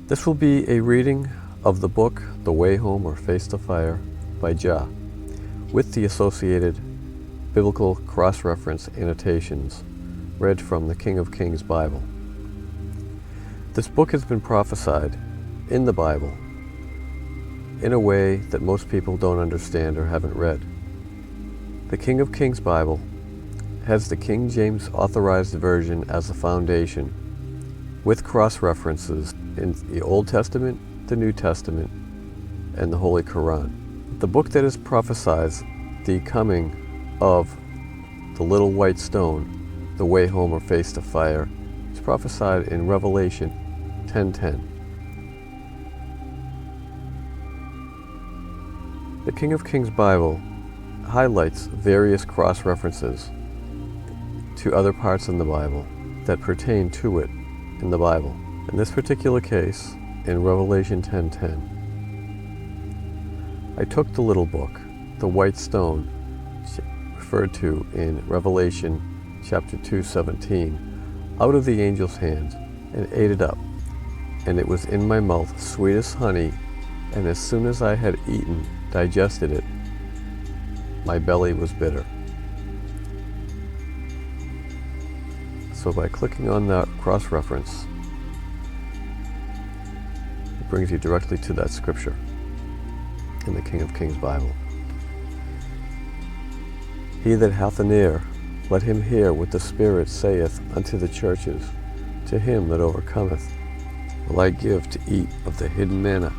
This will be a reading of the book The Way Home or Face the Fire by JAH, with the associated biblical cross-reference annotations read from the King of Kings Bible. This book has been prophesied in the Bible in a way that most people don't understand or haven't read. The King of Kings Bible has the King James Authorized version as a foundation, with cross-references in the Old Testament, the New Testament, and the Holy Quran. The book that is prophesies the coming of the little white stone, the way home or face the fire, is prophesied in Revelation 10:10. The King of Kings Bible highlights various cross-references to other parts in the Bible that pertain to it in the Bible. In this particular case, in Revelation 10:10, I took the little book, the white stone, referred to in Revelation chapter 2:17, out of the angel's hand and ate it up. And it was in my mouth sweet as honey, and as soon as I had digested it, my belly was bitter. So by clicking on that cross-reference, it brings you directly to that scripture in the King of Kings Bible. He that hath an ear, let him hear what the Spirit saith unto the churches. To him that overcometh will I give to eat of the hidden manna,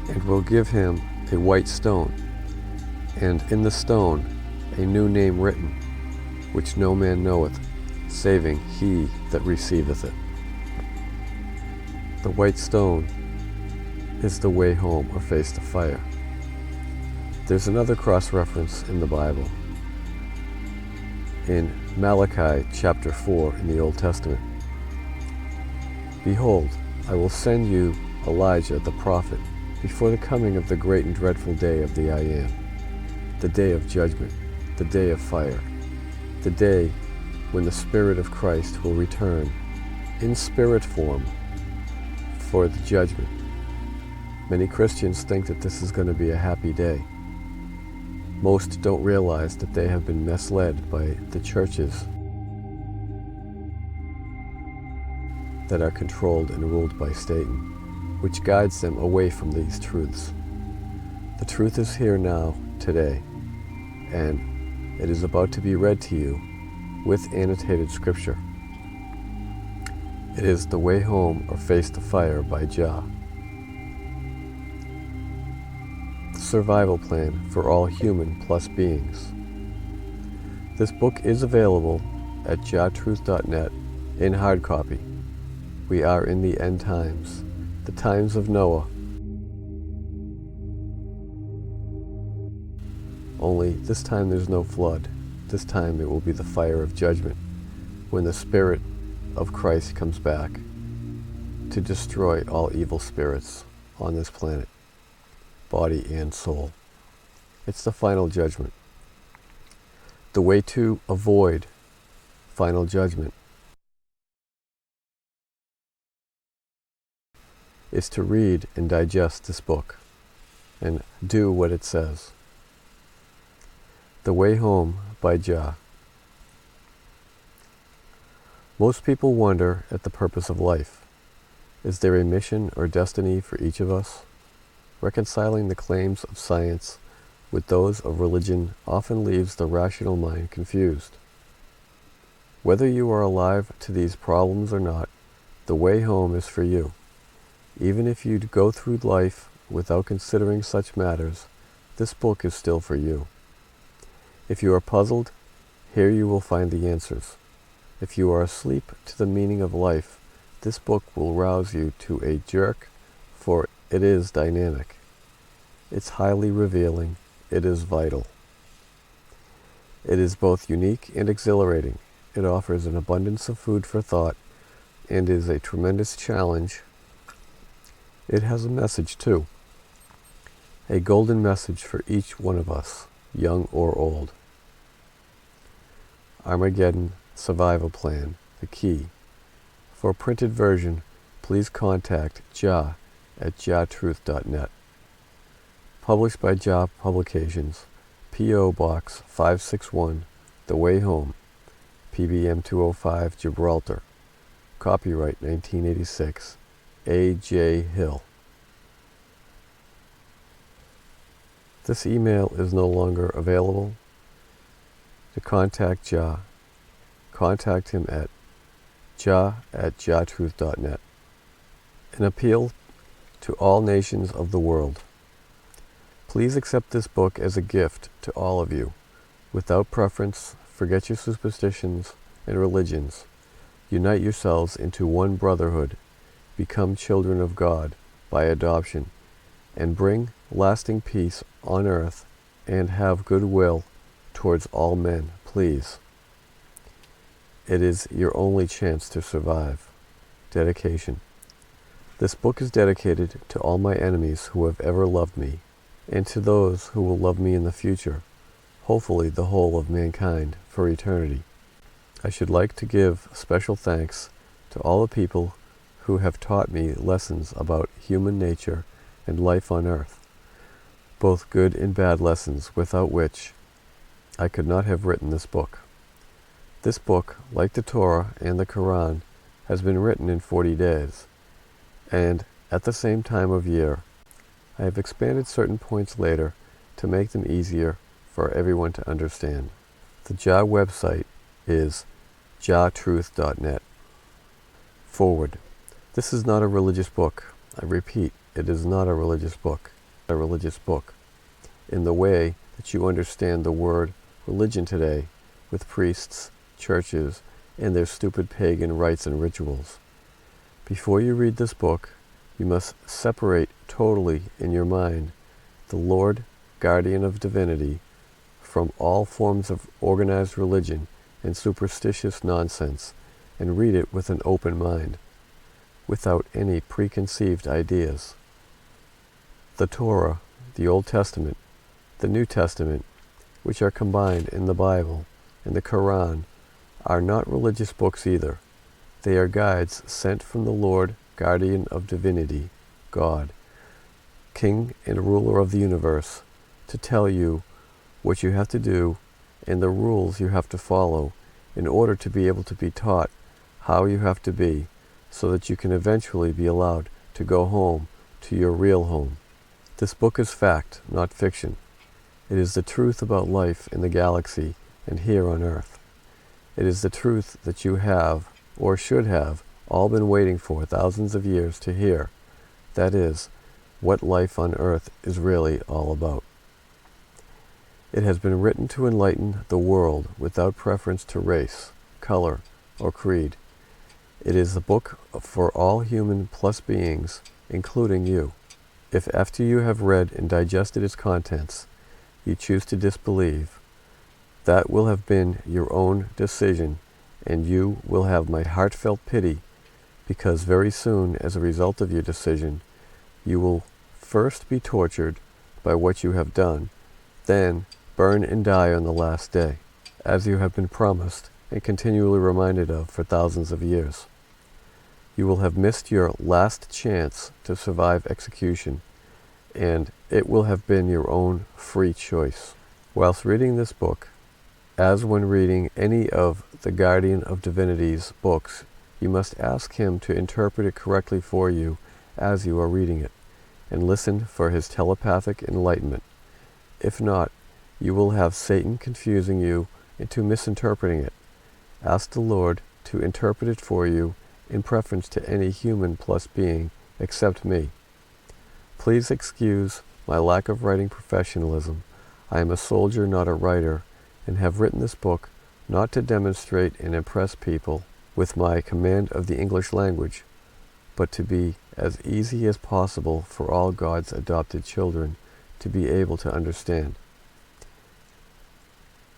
and will give him a white stone, and in the stone a new name written, which no man knoweth, saving he that receiveth it. The white stone is the way home or face the fire. There's another cross-reference in the Bible, in Malachi chapter 4 in the Old Testament. Behold, I will send you Elijah the prophet before the coming of the great and dreadful day of the I Am, the day of judgment, the day of fire, the day when the Spirit of Christ will return in spirit form for the judgment. Many Christians think that this is going to be a happy day. Most don't realize that they have been misled by the churches that are controlled and ruled by Satan, which guides them away from these truths. The truth is here now, today, and it is about to be read to you with annotated scripture. It is The Way Home or Face the Fire by JAH. The survival plan for all human plus beings. This book is available at JAHtruth.net in hard copy. We are in the end times, the times of Noah. Only this time there's no flood. This time it will be the fire of judgment, when the Spirit of Christ comes back to destroy all evil spirits on this planet, body and soul. It's the final judgment. The way to avoid final judgment is to read and digest this book and do what it says. The Way Home by JAH. Most people wonder at the purpose of life. Is there a mission or destiny for each of us? Reconciling the claims of science with those of religion often leaves the rational mind confused. Whether you are alive to these problems or not, the way home is for you. Even if you go through life without considering such matters, this book is still for you. If you are puzzled, here you will find the answers. If you are asleep to the meaning of life, this book will rouse you to a jerk, for it is dynamic. It's highly revealing. It is vital. It is both unique and exhilarating. It offers an abundance of food for thought and is a tremendous challenge. It has a message too. A golden message for each one of us, young or old. Armageddon Survival Plan, the key. For a printed version, please contact JAH at JAHtruth.net. Published by JAH Publications, P.O. Box 561, The Way Home, PBM 205, Gibraltar. Copyright 1986, A.J. Hill. This email is no longer available. To contact JAH, contact him at jah@jahtruth.net. An appeal to all nations of the world. Please accept this book as a gift to all of you. Without preference, forget your superstitions and religions. Unite yourselves into one brotherhood. Become children of God by adoption, and bring lasting peace on earth, and have goodwill towards all men, please. It is your only chance to survive. Dedication. This book is dedicated to all my enemies who have ever loved me, and to those who will love me in the future, hopefully the whole of mankind for eternity. I should like to give special thanks to all the people who have taught me lessons about human nature and life on earth, both good and bad lessons without which I could not have written this book. This book, like the Torah and the Quran, has been written in 40 days, and at the same time of year. I have expanded certain points later to make them easier for everyone to understand. The JAH website is jahtruth.net. Forward. This is not a religious book. I repeat, it is not a religious book. A religious book. In the way that you understand the word religion today, with priests, churches, and their stupid pagan rites and rituals. Before you read this book, you must separate totally in your mind the Lord, guardian of divinity, from all forms of organized religion and superstitious nonsense, and read it with an open mind, without any preconceived ideas. The Torah, the Old Testament, the New Testament, which are combined in the Bible, and the Quran, are not religious books either. They are guides sent from the Lord, guardian of divinity, God, King and ruler of the universe, to tell you what you have to do and the rules you have to follow in order to be able to be taught how you have to be, so that you can eventually be allowed to go home to your real home. This book is fact, not fiction. It is the truth about life in the galaxy and here on Earth. It is the truth that you have, or should have, all been waiting for thousands of years to hear. That is, what life on Earth is really all about. It has been written to enlighten the world without preference to race, color, or creed. It is the book for all human plus beings, including you. If after you have read and digested its contents, you choose to disbelieve, that will have been your own decision, and you will have my heartfelt pity, because very soon, as a result of your decision, you will first be tortured by what you have done, then burn and die on the last day, as you have been promised and continually reminded of for thousands of years. You will have missed your last chance to survive execution, and it will have been your own free choice. Whilst reading this book, as when reading any of the Guardian of Divinity's books, you must ask him to interpret it correctly for you as you are reading it, and listen for his telepathic enlightenment. If not, you will have Satan confusing you into misinterpreting it. Ask the Lord to interpret it for you in preference to any human plus being except me. Please excuse my lack of writing professionalism. I am a soldier, not a writer, and have written this book not to demonstrate and impress people with my command of the English language, but to be as easy as possible for all God's adopted children to be able to understand.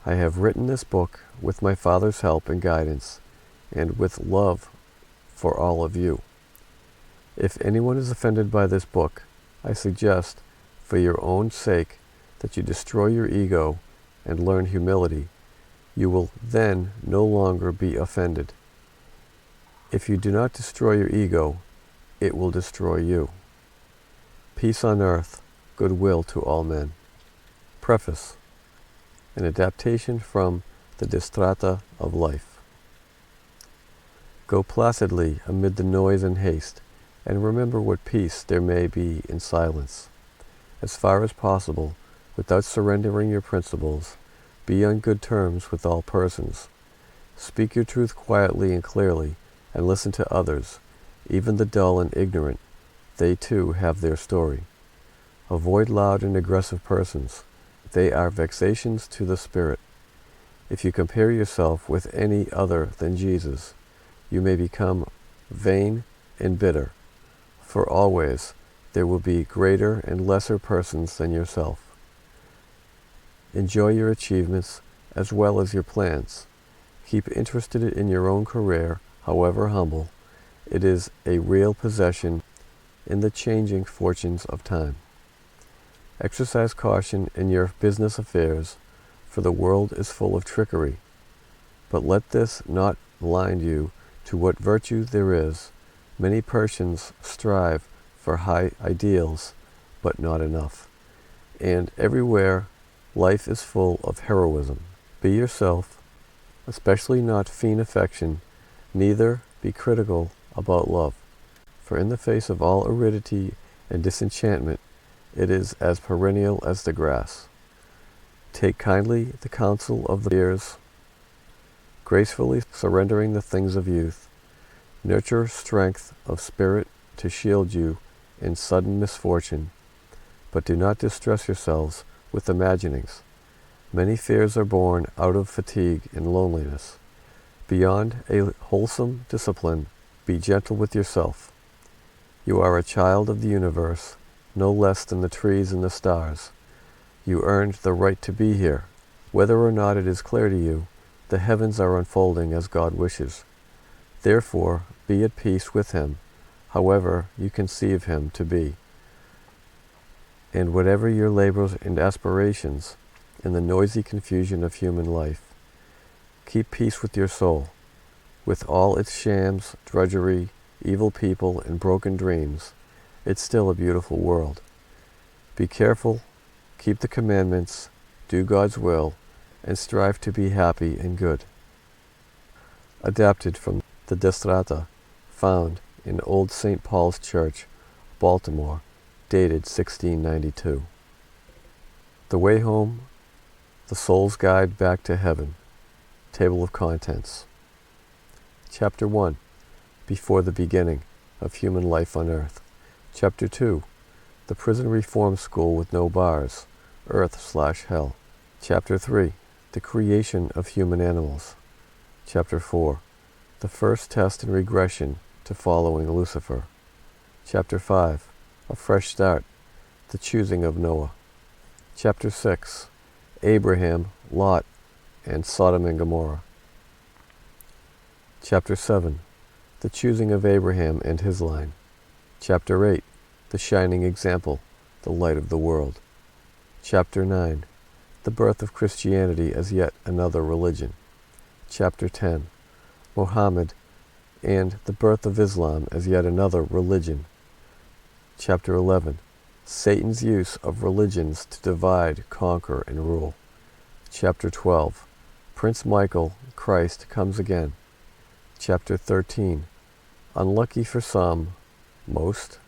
I have written this book with my Father's help and guidance, and with love for all of you. If anyone is offended by this book, I suggest, for your own sake, that you destroy your ego and learn humility. You will then no longer be offended. If you do not destroy your ego, it will destroy you. Peace on earth, goodwill to all men. Preface. An adaptation from the Distrata of life. Go placidly amid the noise and haste, and remember what peace there may be in silence. As far as possible, without surrendering your principles, be on good terms with all persons. Speak your truth quietly and clearly, and listen to others, even the dull and ignorant. They too have their story. Avoid loud and aggressive persons. They are vexations to the spirit. If you compare yourself with any other than Jesus, you may become vain and bitter, for always there will be greater and lesser persons than yourself. Enjoy your achievements as well as your plans. Keep interested in your own career, however humble. It is a real possession in the changing fortunes of time. Exercise caution in your business affairs, for the world is full of trickery. But let this not blind you to what virtue there is. Many persons strive for high ideals, but not enough. And everywhere life is full of heroism. Be yourself, especially not feign affection, neither be critical about love. For in the face of all aridity and disenchantment, it is as perennial as the grass. Take kindly the counsel of the years, gracefully surrendering the things of youth. Nurture strength of spirit to shield you in sudden misfortune, but do not distress yourselves with imaginings. Many fears are born out of fatigue and loneliness. Beyond a wholesome discipline, be gentle with yourself. You are a child of the universe, no less than the trees and the stars. You earned the right to be here. Whether or not it is clear to you, the heavens are unfolding as God wishes. Therefore, be at peace with him, however you conceive him to be. And whatever your labors and aspirations in the noisy confusion of human life, keep peace with your soul. With all its shams, drudgery, evil people, and broken dreams, it's still a beautiful world. Be careful, keep the commandments, do God's will, and strive to be happy and good. Adapted from the Distrata, found in Old St. Paul's Church, Baltimore, dated 1692. The Way Home, The Soul's Guide Back to Heaven. Table of Contents. Chapter 1. Before the Beginning of Human Life on Earth. Chapter 2. The Prison Reform School with No Bars, Earth/Hell. Chapter 3. The Creation of Human Animals. Chapter 4. The First Test and Regression to Following Lucifer. Chapter 5. A Fresh Start, The Choosing of Noah. Chapter 6. Abraham, Lot, and Sodom and Gomorrah. Chapter 7. The Choosing of Abraham and his line. Chapter 8. The Shining Example, the Light of the World. Chapter 9. The Birth of Christianity as Yet Another Religion. Chapter 10. Muhammad and the Birth of Islam as Yet Another Religion. Chapter 11. Satan's Use of Religions to Divide, Conquer, and Rule. Chapter 12. Prince Michael, Christ Comes Again. Chapter 13. Unlucky for some, most,